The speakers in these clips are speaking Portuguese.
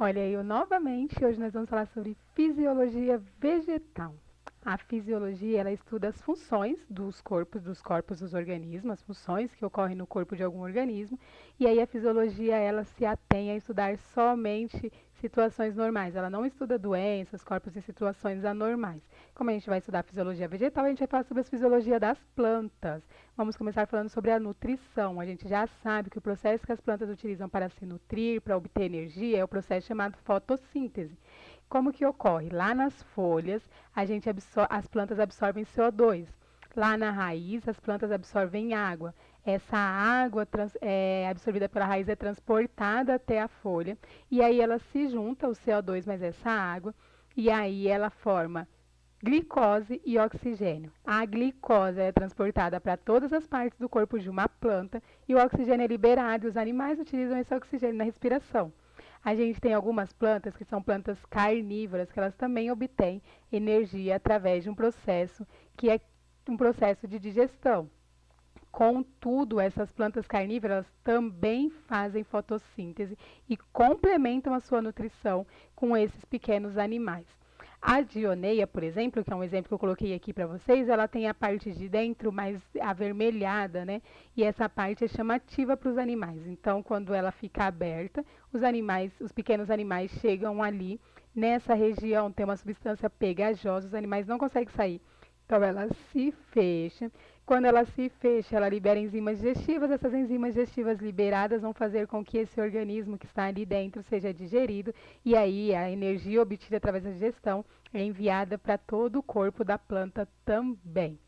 Olha, eu novamente, hoje nós vamos falar sobre fisiologia vegetal. A fisiologia, ela estuda as funções dos corpos dos organismos, as funções que ocorrem no corpo de algum organismo, e aí a fisiologia, ela se atém a estudar somente situações normais. Ela não estuda doenças, corpos em situações anormais. Como a gente vai estudar a fisiologia vegetal, a gente vai falar sobre a fisiologia das plantas. Vamos começar falando sobre a nutrição. A gente já sabe que o processo que as plantas utilizam para se nutrir, para obter energia, é o processo chamado fotossíntese. Como que ocorre? Lá nas folhas, as plantas absorvem CO2. Lá na raiz, as plantas absorvem água. Essa água absorvida pela raiz é transportada até a folha e aí ela se junta, o CO2 mais essa água, e aí ela forma glicose e oxigênio. A glicose é transportada para todas as partes do corpo de uma planta e o oxigênio é liberado e os animais utilizam esse oxigênio na respiração. A gente tem algumas plantas que são plantas carnívoras, que elas também obtêm energia através de um processo que é um processo de digestão. Contudo, essas plantas carnívoras também fazem fotossíntese e complementam a sua nutrição com esses pequenos animais. A dioneia, por exemplo, que é um exemplo que eu coloquei aqui para vocês, ela tem a parte de dentro mais avermelhada, né? E essa parte é chamativa para os animais. Então, quando ela fica aberta, os pequenos animais chegam ali. Nessa região tem uma substância pegajosa, os animais não conseguem sair. Então, ela se fecha. Quando ela se fecha, ela libera enzimas digestivas. Essas enzimas digestivas liberadas vão fazer com que esse organismo que está ali dentro seja digerido e aí a energia obtida através da digestão é enviada para todo o corpo da planta também.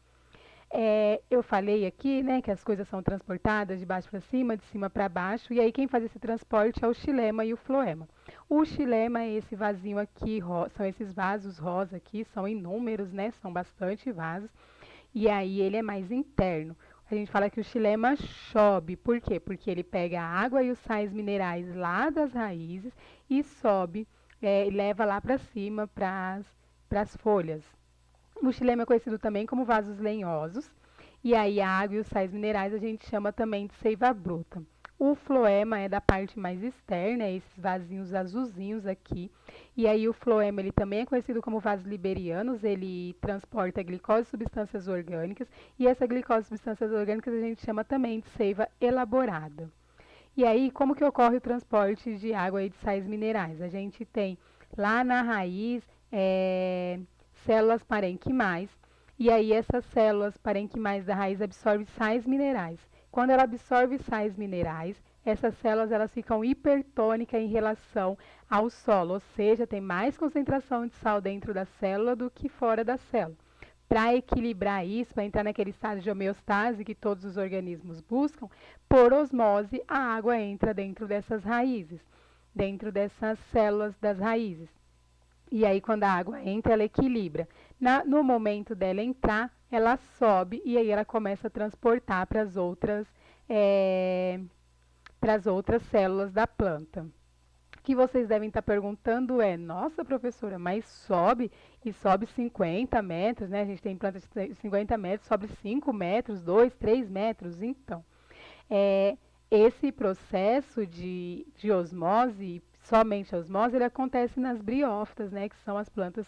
Eu falei aqui, né, que as coisas são transportadas de baixo para cima, de cima para baixo, e aí quem faz esse transporte é o xilema e o floema. O xilema é esse vasinho aqui, são esses vasos rosa aqui, são inúmeros, né, são bastante vasos, e aí ele é mais interno. A gente fala que o xilema sobe, por quê? Porque ele pega a água e os sais minerais lá das raízes e sobe, e leva lá para cima, para as folhas. O xilema é conhecido também como vasos lenhosos, e aí a água e os sais minerais a gente chama também de seiva bruta. O floema é da parte mais externa, esses vasinhos azulzinhos aqui. E aí o floema ele também é conhecido como vasos liberianos, ele transporta glicose e substâncias orgânicas, e essa glicose e substâncias orgânicas a gente chama também de seiva elaborada. E aí, como que ocorre o transporte de água e de sais minerais? A gente tem lá na raiz células parênquimais, e aí essas células parênquimais da raiz absorvem sais minerais. Quando ela absorve sais minerais, essas células elas ficam hipertônicas em relação ao solo, ou seja, tem mais concentração de sal dentro da célula do que fora da célula. Para equilibrar isso, para entrar naquele estado de homeostase que todos os organismos buscam, por osmose, a água entra dentro dessas raízes, dentro dessas células das raízes. E aí, quando a água entra, ela equilibra. No momento dela entrar, ela sobe e aí ela começa a transportar para as outras células da planta. O que vocês devem estar perguntando é: nossa, professora, mas sobe e sobe 50 metros, né? A gente tem planta de 50 metros, sobe 5 metros, 2, 3 metros. Então, é, esse processo de osmose, somente a osmose, ele acontece nas briófitas, né? Que são as plantas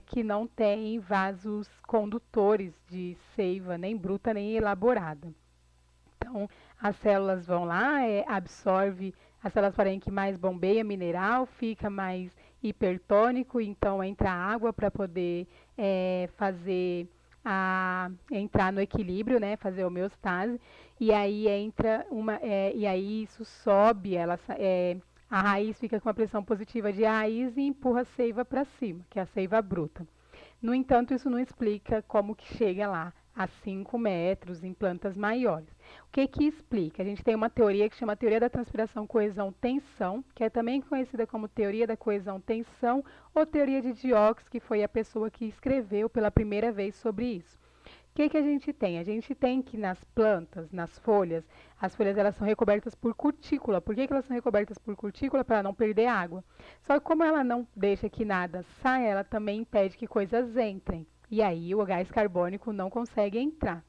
que não têm vasos condutores de seiva, nem bruta nem elaborada. Então, as células vão lá, absorve, as células parênquimas bombeia mineral, fica mais hipertônico, então entra água para poder entrar no equilíbrio, né, fazer homeostase, e aí e aí isso sobe, a raiz fica com uma pressão positiva de raiz e empurra a seiva para cima, que é a seiva bruta. No entanto, isso não explica como que chega lá a 5 metros em plantas maiores. O que que explica? A gente tem uma teoria que chama teoria da transpiração, coesão, tensão, que é também conhecida como teoria da coesão, tensão, ou teoria de Dióxido, que foi a pessoa que escreveu pela primeira vez sobre isso. O que que a gente tem? A gente tem que nas plantas, nas folhas, as folhas elas são recobertas por cutícula. Por que que elas são recobertas por cutícula? Para não perder água. Só que como ela não deixa que nada saia, ela também impede que coisas entrem. E aí o gás carbônico não consegue entrar.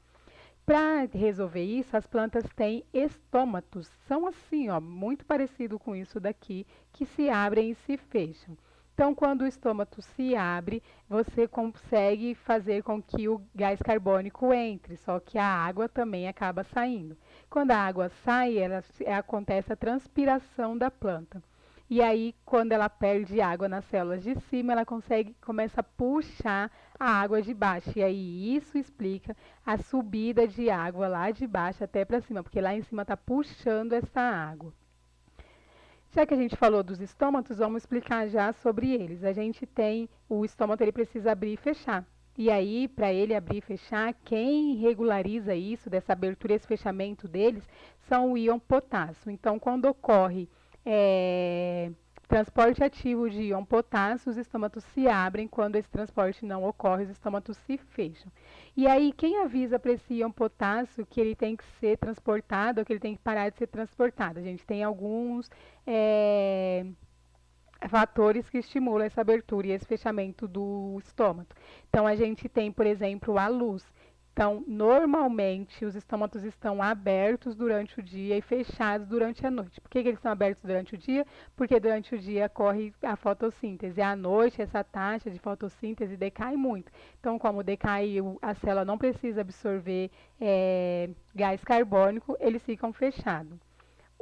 Para resolver isso, as plantas têm estômatos. São assim, ó, muito parecido com isso daqui, que se abrem e se fecham. Então, quando o estômato se abre, você consegue fazer com que o gás carbônico entre, só que a água também acaba saindo. Quando a água sai, acontece a transpiração da planta. E aí, quando ela perde água nas células de cima, ela começa a puxar a água de baixo. E aí, isso explica a subida de água lá de baixo até para cima, porque lá em cima está puxando essa água. Já que a gente falou dos estômatos, vamos explicar já sobre eles. A gente tem o estômato, ele precisa abrir e fechar. E aí, para ele abrir e fechar, quem regulariza isso, dessa abertura e esse fechamento deles, são o íon potássio. Então, quando ocorre transporte ativo de íon potássio, os estômatos se abrem. Quando esse transporte não ocorre, os estômatos se fecham. E aí, quem avisa para esse íon potássio que ele tem que ser transportado ou que ele tem que parar de ser transportado? A gente tem alguns fatores que estimulam essa abertura e esse fechamento do estômago. Então, a gente tem, por exemplo, a luz. Então, normalmente, os estômatos estão abertos durante o dia e fechados durante a noite. Por que eles estão abertos durante o dia? Porque durante o dia corre a fotossíntese. À noite, essa taxa de fotossíntese decai muito. Então, como decaiu, a célula não precisa absorver gás carbônico, eles ficam fechados.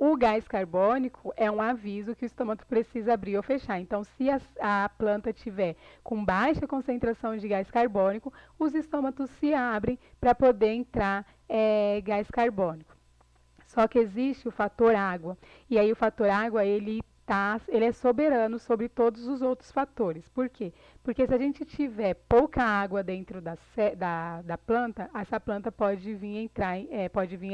O gás carbônico é um aviso que o estômago precisa abrir ou fechar. Então, se a planta tiver com baixa concentração de gás carbônico, os estômatos se abrem para poder entrar gás carbônico. Só que existe o fator água. E aí o fator água, ele é soberano sobre todos os outros fatores. Por quê? Porque se a gente tiver pouca água dentro da planta, essa planta pode vir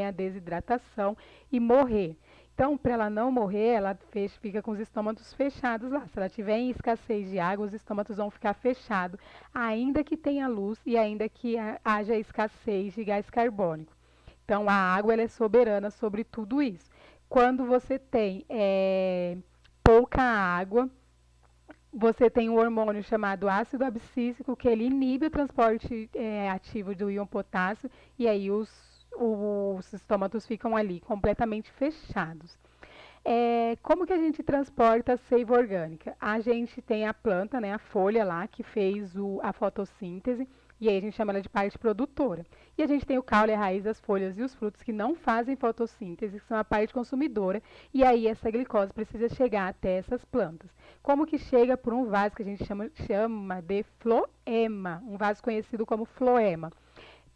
a desidratação e morrer. Então, para ela não morrer, ela fica com os estômatos fechados lá. Se ela tiver em escassez de água, os estômatos vão ficar fechados, ainda que tenha luz e ainda que haja escassez de gás carbônico. Então, a água ela é soberana sobre tudo isso. Quando você tem pouca água, você tem um hormônio chamado ácido abscísico, que ele inibe o transporte ativo do íon potássio, e aí os estômatos ficam ali completamente fechados. Como que a gente transporta a seiva orgânica? A gente tem a planta, né, a folha lá, que fez a fotossíntese, e aí a gente chama ela de parte produtora. E a gente tem o caule, a raiz, as folhas e os frutos que não fazem fotossíntese, que são a parte consumidora, e aí essa glicose precisa chegar até essas plantas. Como que chega por um vaso que a gente chama de floema, um vaso conhecido como floema.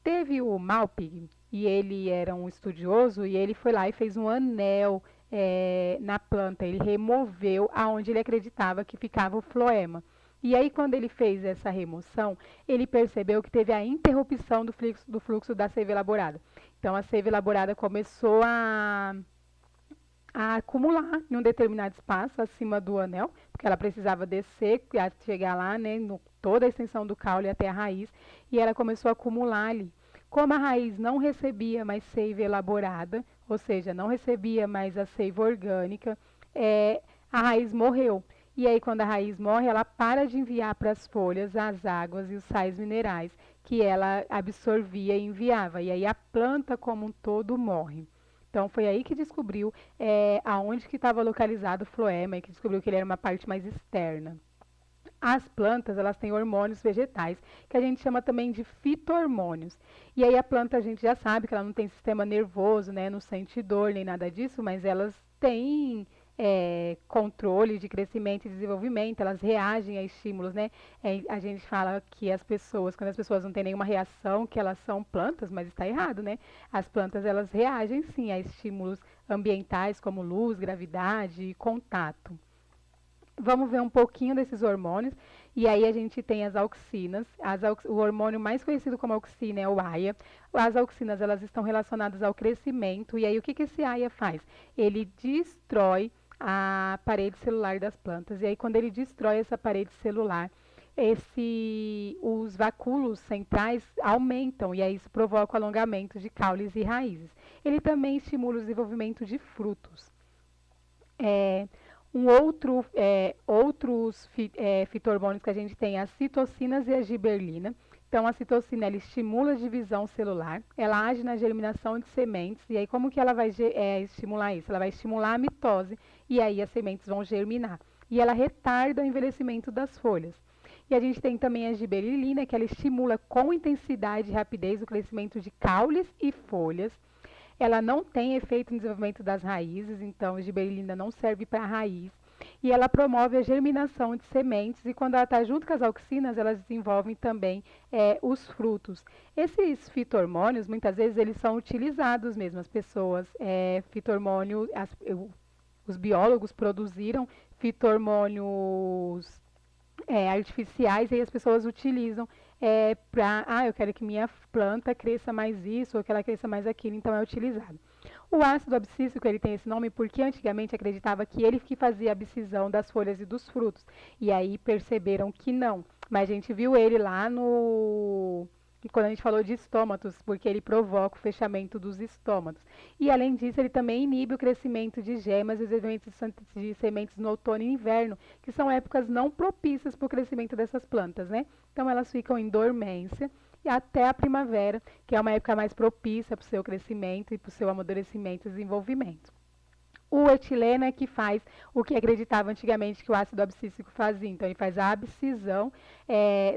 Teve o Malpighi, e ele era um estudioso, e ele foi lá e fez um anel na planta. Ele removeu aonde ele acreditava que ficava o floema. E aí, quando ele fez essa remoção, ele percebeu que teve a interrupção do fluxo da seiva elaborada. Então, a seiva elaborada começou a acumular em um determinado espaço acima do anel, porque ela precisava descer, chegar lá, né, toda a extensão do caule até a raiz, e ela começou a acumular ali. Como a raiz não recebia mais seiva elaborada, ou seja, não recebia mais a seiva orgânica, a raiz morreu. E aí, quando a raiz morre, ela para de enviar para as folhas as águas e os sais minerais que ela absorvia e enviava. E aí a planta como um todo morre. Então, foi aí que descobriu aonde que estava localizado o floema e que descobriu que ele era uma parte mais externa. As plantas, elas têm hormônios vegetais, que a gente chama também de fito-hormônios. E aí a planta, a gente já sabe que ela não tem sistema nervoso, né, não sente dor nem nada disso, mas elas têm controle de crescimento e desenvolvimento, elas reagem a estímulos, né? A gente fala que as pessoas, quando as pessoas não têm nenhuma reação, que elas são plantas, mas está errado, né? As plantas, elas reagem sim a estímulos ambientais como luz, gravidade e contato. Vamos ver um pouquinho desses hormônios. E aí a gente tem as auxinas. O hormônio mais conhecido como auxina é o AIA. As auxinas, elas estão relacionadas ao crescimento. E aí o que esse AIA faz? Ele destrói a parede celular das plantas. E aí quando ele destrói essa parede celular, os vacúolos centrais aumentam. E aí isso provoca o alongamento de caules e raízes. Ele também estimula o desenvolvimento de frutos. Outros fito-hormônios que a gente tem as citocinas e a giberlina. Então, a citocina, ela estimula a divisão celular, ela age na germinação de sementes, e aí como que ela vai estimular isso? Ela vai estimular a mitose, e aí as sementes vão germinar. E ela retarda o envelhecimento das folhas. E a gente tem também a giberelina, que ela estimula com intensidade e rapidez o crescimento de caules e folhas. Ela não tem efeito no desenvolvimento das raízes, então a giberelina não serve para a raiz. E ela promove a germinação de sementes e quando ela está junto com as auxinas, elas desenvolvem também os frutos. Esses fito-hormônios, muitas vezes, eles são utilizados mesmo. As pessoas, os biólogos produziram fito-hormônios artificiais e as pessoas utilizam para, eu quero que minha planta cresça mais isso ou que ela cresça mais aquilo, então é utilizado. O ácido abscísico, ele tem esse nome porque antigamente acreditava que ele que fazia a abscisão das folhas e dos frutos. E aí perceberam que não. Mas a gente viu ele lá quando a gente falou de estômatos, porque ele provoca o fechamento dos estômatos. E além disso, ele também inibe o crescimento de gemas e os eventos de sementes no outono e inverno, que são épocas não propícias para o crescimento dessas plantas, né? Então elas ficam em dormência e até a primavera, que é uma época mais propícia para o seu crescimento e para o seu amadurecimento e desenvolvimento. O etileno é que faz o que acreditava antigamente que o ácido abscísico fazia. Então, ele faz a abscisão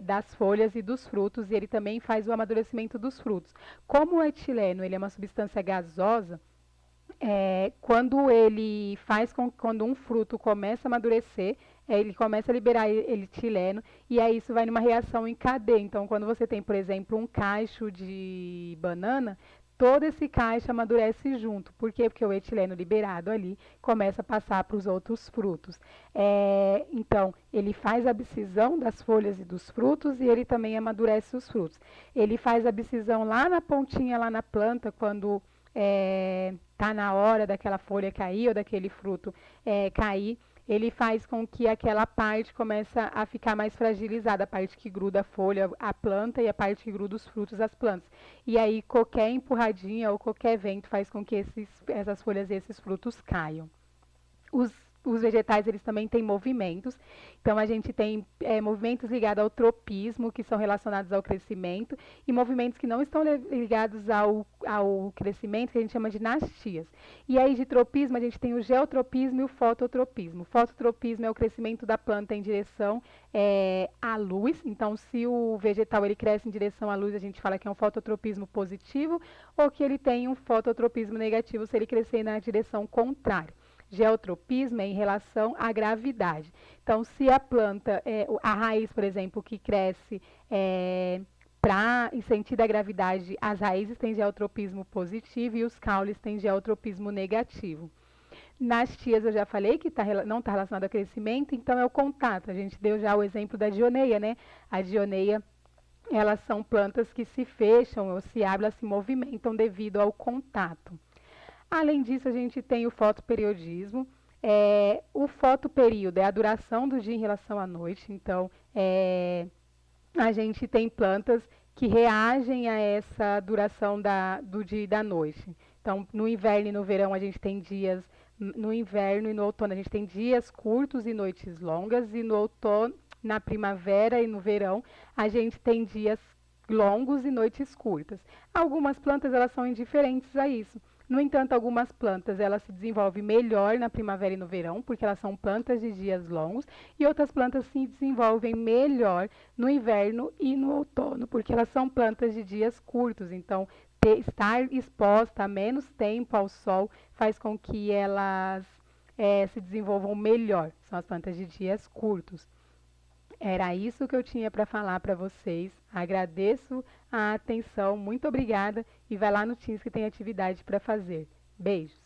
das folhas e dos frutos e ele também faz o amadurecimento dos frutos. Como o etileno ele é uma substância gasosa, quando um fruto começa a amadurecer, ele começa a liberar etileno e aí isso vai numa reação em cadeia. Então, quando você tem, por exemplo, um cacho de banana, todo esse cacho amadurece junto. Por quê? Porque o etileno liberado ali começa a passar para os outros frutos. Então, ele faz a abscisão das folhas e dos frutos e ele também amadurece os frutos. Ele faz a abscisão lá na pontinha, lá na planta, quando está na hora daquela folha cair ou daquele fruto cair, ele faz com que aquela parte comece a ficar mais fragilizada, a parte que gruda a folha, a planta e a parte que gruda os frutos, as plantas. E aí qualquer empurradinha ou qualquer vento faz com que essas folhas e esses frutos caiam. Os vegetais eles também têm movimentos, então a gente tem movimentos ligados ao tropismo, que são relacionados ao crescimento, e movimentos que não estão ligados ao crescimento, que a gente chama de nastias. E aí de tropismo a gente tem o geotropismo e o fototropismo. O fototropismo é o crescimento da planta em direção à luz, então se o vegetal ele cresce em direção à luz, a gente fala que é um fototropismo positivo, ou que ele tem um fototropismo negativo se ele crescer na direção contrária. Geotropismo é em relação à gravidade. Então, se a planta, a raiz, por exemplo, que cresce em sentido à gravidade, as raízes têm geotropismo positivo e os caules têm geotropismo negativo. Nas tias eu já falei que não está relacionado ao crescimento, então é o contato. A gente deu já o exemplo da dioneia, né? A dioneia, elas são plantas que se fecham ou se abrem, elas se movimentam devido ao contato. Além disso, a gente tem o fotoperiodismo. O fotoperíodo é a duração do dia em relação à noite. Então, a gente tem plantas que reagem a essa duração do dia e da noite. Então, no inverno e no verão, a gente tem dias. No inverno e no outono, a gente tem dias curtos e noites longas. E no outono, na primavera e no verão, a gente tem dias longos e noites curtas. Algumas plantas elas são indiferentes a isso. No entanto, algumas plantas elas se desenvolvem melhor na primavera e no verão, porque elas são plantas de dias longos, e outras plantas se desenvolvem melhor no inverno e no outono, porque elas são plantas de dias curtos. Então, estar exposta a menos tempo ao sol faz com que elas se desenvolvam melhor. São as plantas de dias curtos. Era isso que eu tinha para falar para vocês. Agradeço a atenção, muito obrigada e vai lá no Teams que tem atividade para fazer. Beijos!